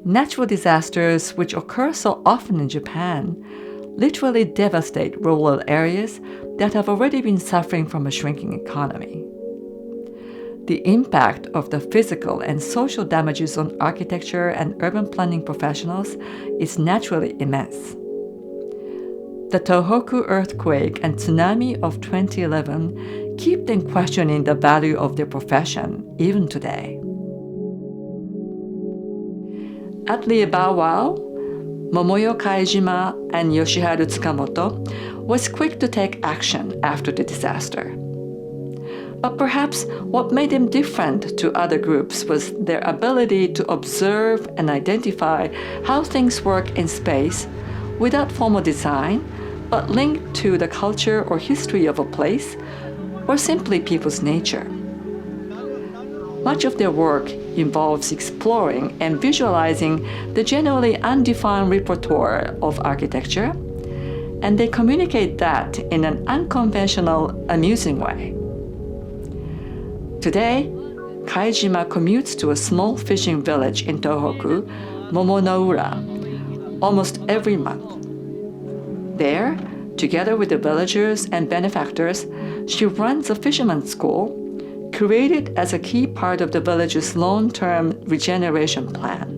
Natural disasters, which occur so often in Japan, literally devastate rural areas that have already been suffering from a shrinking economy. The impact of the physical and social damages on architecture and urban planning professionals is naturally immense. The Tohoku earthquake and tsunami of 2011 keep them questioning the value of their profession even today. At Liebao, Momoyo Kaijima and Yoshiharu Tsukamoto was quick to take action after the disaster. But perhaps what made them different to other groups was their ability to observe and identify how things work in space without formal design, but linked to the culture or history of a place, or simply people's nature. Much of their work involves exploring and visualizing the generally undefined repertoire of architecture, and they communicate that in an unconventional, amusing way. Today, Kaijima commutes to a small fishing village in Tohoku, Momonoura, almost every month. There, together with the villagers and benefactors, she runs a fisherman's school, created as a key part of the village's long-term regeneration plan.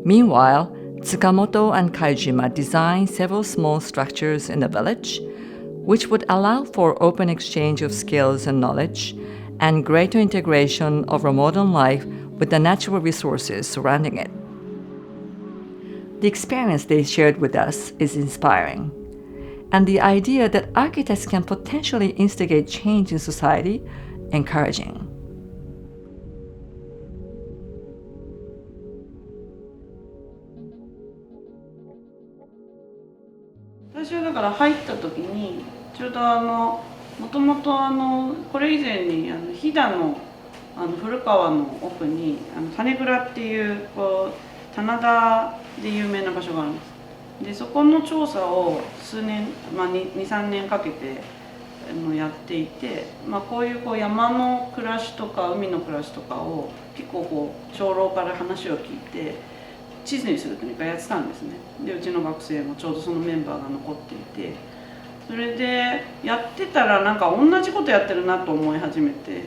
Meanwhile, Tsukamoto and Kaijima designed several small structures in the village, which would allow for open exchange of skills and knowledge, and greater integration of a modern life with the natural resources surrounding it. The experience they shared with us is inspiring, and the idea that architects can potentially instigate change in society, encouraging. 私はだから入った時にちょうどもともとこれ以前に飛騨の古川の奥に種蔵っていう棚田で有名な場所があるんです。でそこの調査を数年、2、3年かけてやっていて、こういう山の暮らしとか海の暮らしとかを結構長老から話を聞いて地図にするというかやってたんですね。でうちの学生もちょうどそのメンバーが残っていて、それでやってたらなんか同じことやってるなと思い始めて、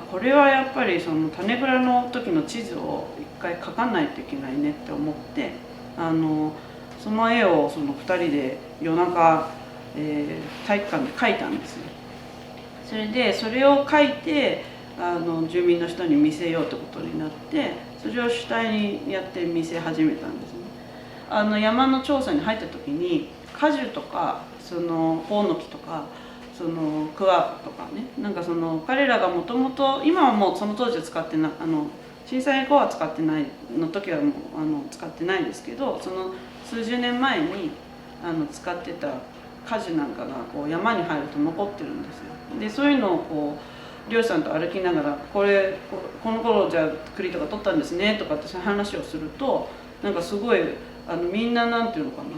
これはやっぱりその種蔵の時の地図を一回描かないといけないねって思って、その絵をその2人で夜中、体育館で描いたんですよ。それでそれを描いて住民の人に見せようってことになって、それを主体にやって見せ始めたんですね。山の調査に入った時に果樹とかそのホオノキとかそのクワとかね、なんかその彼らがもともと今はもうその当時は使ってない震災後は使ってないの時はもう使ってないんですけど、その数十年前に使ってた果樹なんかが山に入ると残ってるんですよ。でそういうのを漁師さんと歩きながらこの頃じゃあ栗とか取ったんですねとかってそういう話をすると、なんかすごいみんななんていうのかな、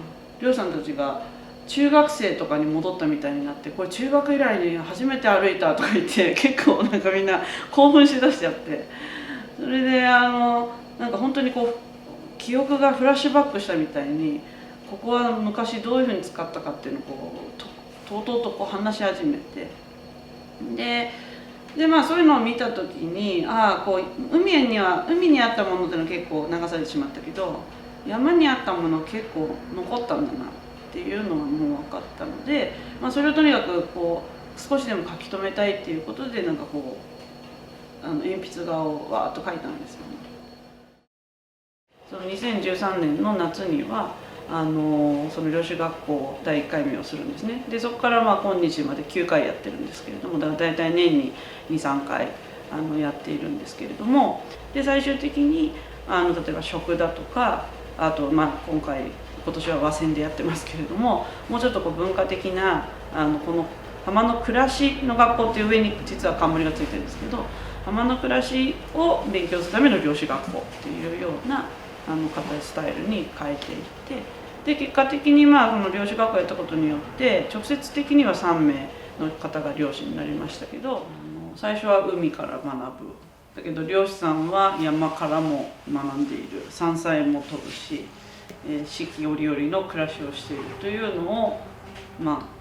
漁師さんたちが中学生とかに戻ったみたいになって、これ中学以来に初めて歩いたとか言って結構なんかみんな興奮しだしちゃって、それでなんか本当に記憶がフラッシュバックしたみたいに、ここは昔どういうふうに使ったかっていうのをとうとうと話し始めて、でそういうのを見た時に海にあったものっていうのは結構流されてしまったけど、山にあったもの結構残ったんだなっていうのがもう分かったので、それをとにかく少しでも書き留めたいっていうことでなんか鉛筆画をわーっと描いたんですよね。その2013年の夏にはその漁師学校第1回目をするんですね。でそこから今日まで9回やってるんですけれども、だいたい年に 2、3 回やっているんですけれども、で最終的に例えば食だとか、あと今年は和船でやってますけれども、もうちょっと文化的なこの浜の暮らしの学校っていう上に実は冠がついてるんですけど、浜の暮らしを勉強するための漁師学校っていうような形スタイルに変えていって、で結果的にこの漁師学校をやったことによって直接的には3名の方が漁師になりましたけど、最初は海から学ぶだけど漁師さんは山からも学んでいる、山菜も取るし、四季折々の暮らしをしているというのを、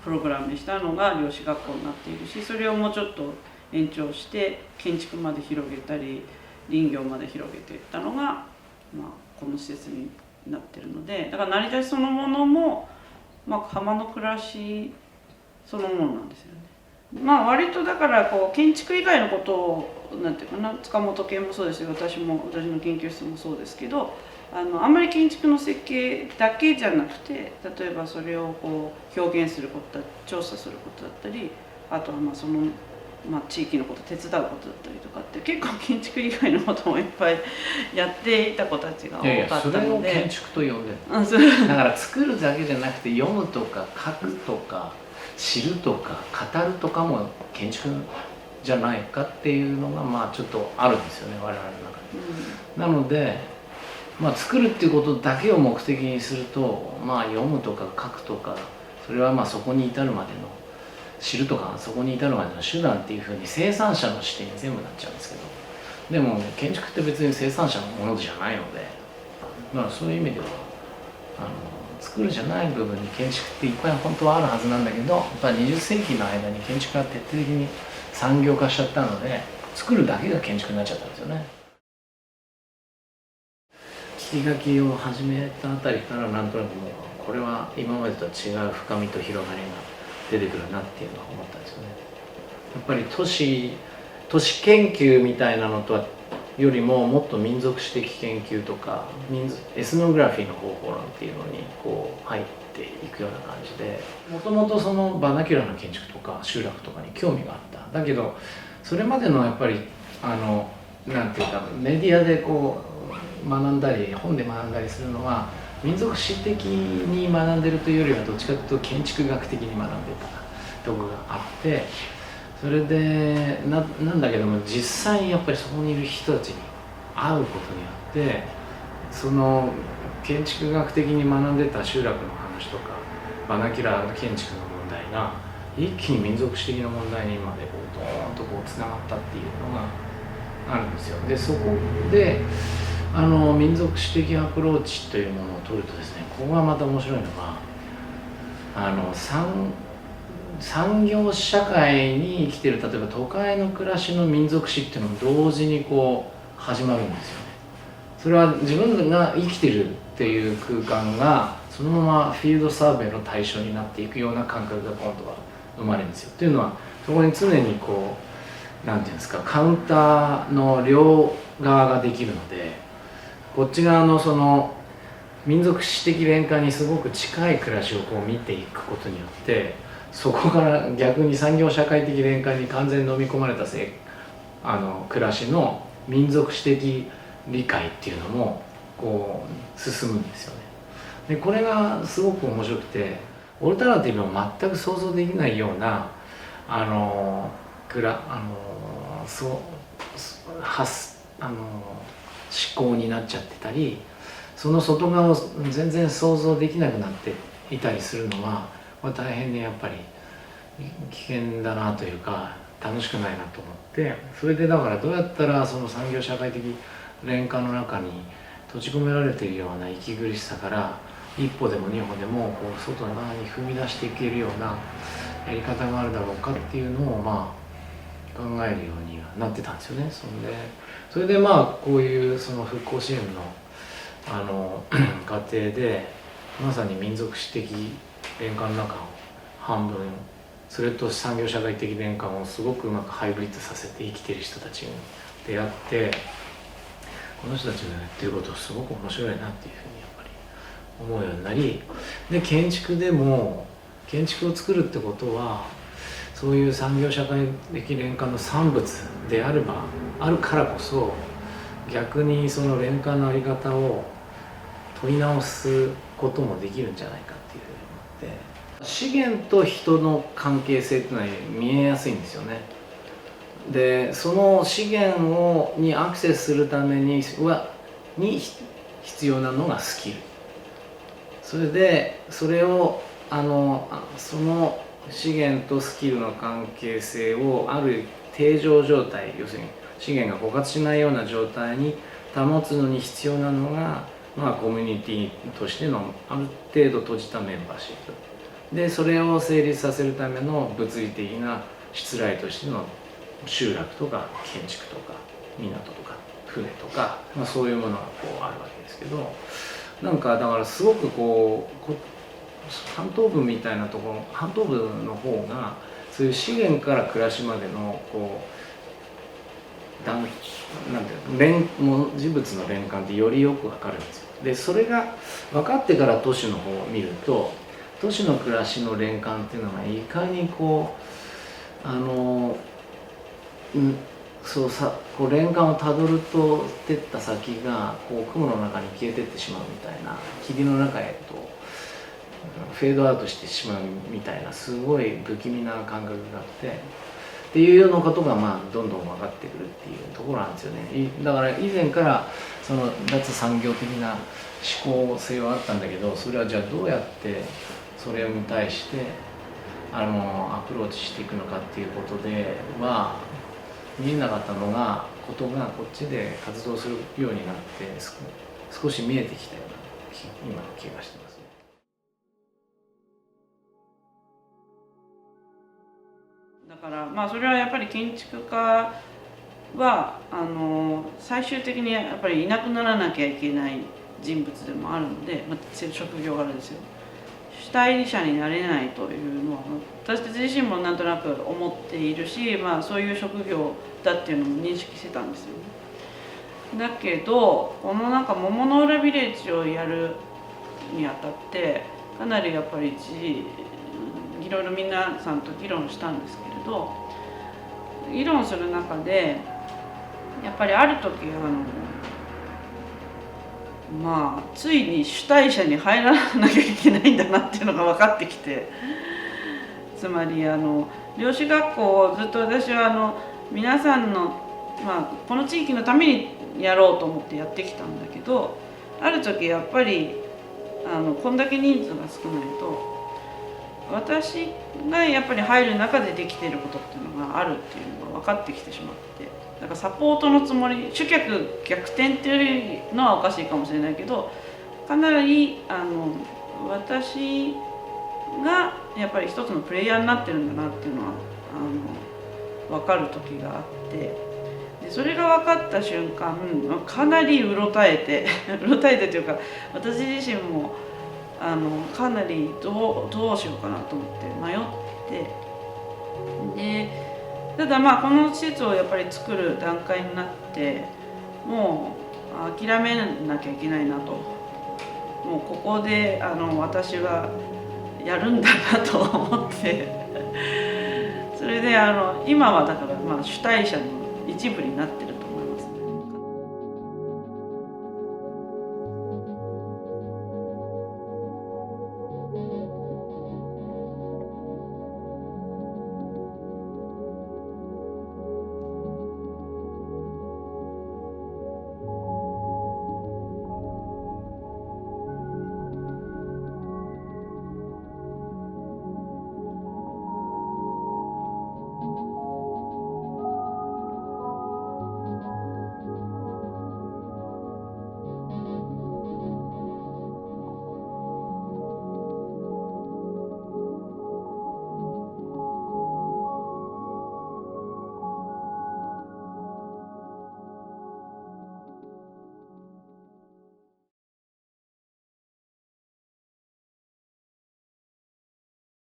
プログラムにしたのが漁師学校になっているし、それをもうちょっと延長して建築まで広げたり林業まで広げていったのが、この施設になってるので、だから成り立ちそのものも、浜の暮らしそのものなんですよね。割とだから建築以外のことをなんていうかな、塚本系もそうですし、私の研究室もそうですけど、あんまり建築の設計だけじゃなくて、例えばそれを表現することだ、調査することだったり、あとはその、地域のこと手伝うことだったりとかって結構建築以外のこともいっぱいやっていた子たちが多かったので、それを建築と呼んでる。だから作るだけじゃなくて読むとか書くとか知るとか語るとかも建築じゃないかっていうのがちょっとあるんですよね、我々の中に。なので作るっていうことだけを目的にすると、読むとか書くとか、それはそこに至るまでの知るとかそこに至るまでの手段っていうふうに生産者の視点に全部なっちゃうんですけど、でも建築って別に生産者のものじゃないので、そういう意味では作るじゃない部分に建築っていっぱい本当はあるはずなんだけど、やっぱり20世紀の間に建築が徹底的に産業化しちゃったので、作るだけが建築になっちゃったんですよね。聞き書きを始めたあたりからなんとなくもうこれは今までとは違う深みと広がりが出てくるなっていうのは思ったんですよね。やっぱり都市研究みたいなのとはよりももっと民族史的研究とかエスノグラフィーの方法論っていうのに入っていくような感じで、もともとそのバーナキュラーな建築とか集落とかに興味があった。だけどそれまでのやっぱりなんていうかメディアで学んだり本で学んだりするのは民族史的に学んでるというよりはどっちかというと建築学的に学んでたところがあって、それでなんだけども実際にやっぱりそこにいる人たちに会うことによって、その建築学的に学んでた集落の話とかバーナキュラー建築の問題が一気に民族史的な問題にまでドーンとつながったっていうのがあるんですよ。でそこで民族史的アプローチというものを取るとですね、ここがまた面白いのが産業社会に生きてる、例えば都会の暮らしの民族史っていうのも同時に始まるんですよね。それは自分が生きてるっていう空間がそのままフィールドサーベイの対象になっていくような感覚が今度は生まれるんですよ。というのはそこに常になんていうんですか、カウンターの両側ができるので、こっち側のその民族史的連環にすごく近い暮らしを見ていくことによって、そこから逆に産業社会的連環に完全に飲み込まれた暮らしの民族史的理解っていうのも進むんですよね。でこれがすごく面白くて、オルタナティブは全く想像できないような思考になっちゃってたり、その外側を全然想像できなくなっていたりするのは大変にやっぱり危険だなというか楽しくないなと思って、それでだからどうやったらその産業社会的連環の中に閉じ込められているような息苦しさから一歩でも二歩でも外側に踏み出していけるようなやり方があるだろうかっていうのを考えるようにはなってたんですよね。それでこういうその復興支援の過程でまさに民族史的連環の中を半分、それと産業社会的連環をすごくうまくハイブリッドさせて生きている人たちに出会って、この人たちのやってることすごく面白いなっていうふうにやっぱり思うようになり、で建築でも建築を作るってことはそういう産業社会的連環の産物であるからこそ、逆にその連環の在り方を問い直すこともできるんじゃないかっていうふうに思って、資源と人の関係性っていうのは見えやすいんですよね。でその資源にアクセスするために必要なのがスキル。それをその資源とスキルの関係性をある定常状態、要するに資源が枯渇しないような状態に保つのに必要なのが、コミュニティとしてのある程度閉じたメンバーシップで、それを成立させるための物理的なしつらいとしての集落とか建築とか港とか船とか、そういうものがあるわけですけど、なんかだからすごく半島部みたいなところ、半島部の方がそういう資源から暮らしまでのなんていうの、文字物の連関ってよりよくわかるんですよ。でそれが分かってから都市の方を見ると、都市の暮らしの連関っていうのがいかに連関をたどるとってった先が雲の中に消えてってしまうみたいな、霧の中へフェードアウトしてしまうみたいな、すごい不気味な感覚があってっていうようなことがどんどん分かってくるっていうところなんですよね。だから以前からその脱産業的な思考性はあったんだけど、それはじゃあどうやってそれに対してアプローチしていくのかっていうことでは見えなかったことがこっちで活動するようになって少し見えてきたような今の気がしてますね。だからそれはやっぱり建築家は最終的にやっぱりいなくならなきゃいけない人物でもあるので、職業柄ですよ。主体者になれないというのは私たち自身もなんとなく思っているし、そういう職業だっていうのも認識してたんですよね。だけどこの桃の浦ビレッジをやるにあたってかなりやっぱりいろいろ皆さんと議論したんですけれど、議論する中でやっぱりある時ついに主体者に入らなきゃいけないんだなっていうのが分かってきて、つまり漁師学校をずっと私は皆さんの、この地域のためにやろうと思ってやってきたんだけど、ある時やっぱりこんだけ人数が少ないと私がやっぱり入る中でできていることっていうのがあるっていうのが分かってきてしまって、だからサポートのつもり、主客逆転っていうのはおかしいかもしれないけど、かなり私がやっぱり一つのプレイヤーになってるんだなっていうのは分かる時があって、でそれが分かった瞬間かなりうろたえてうろたえてというか、私自身もかなりどうしようかなと思って迷って、でただこの施設をやっぱり作る段階になってもう諦めなきゃいけないなと、もうここで私はやるんだなと思ってそれで今はだから主体者の一部になってる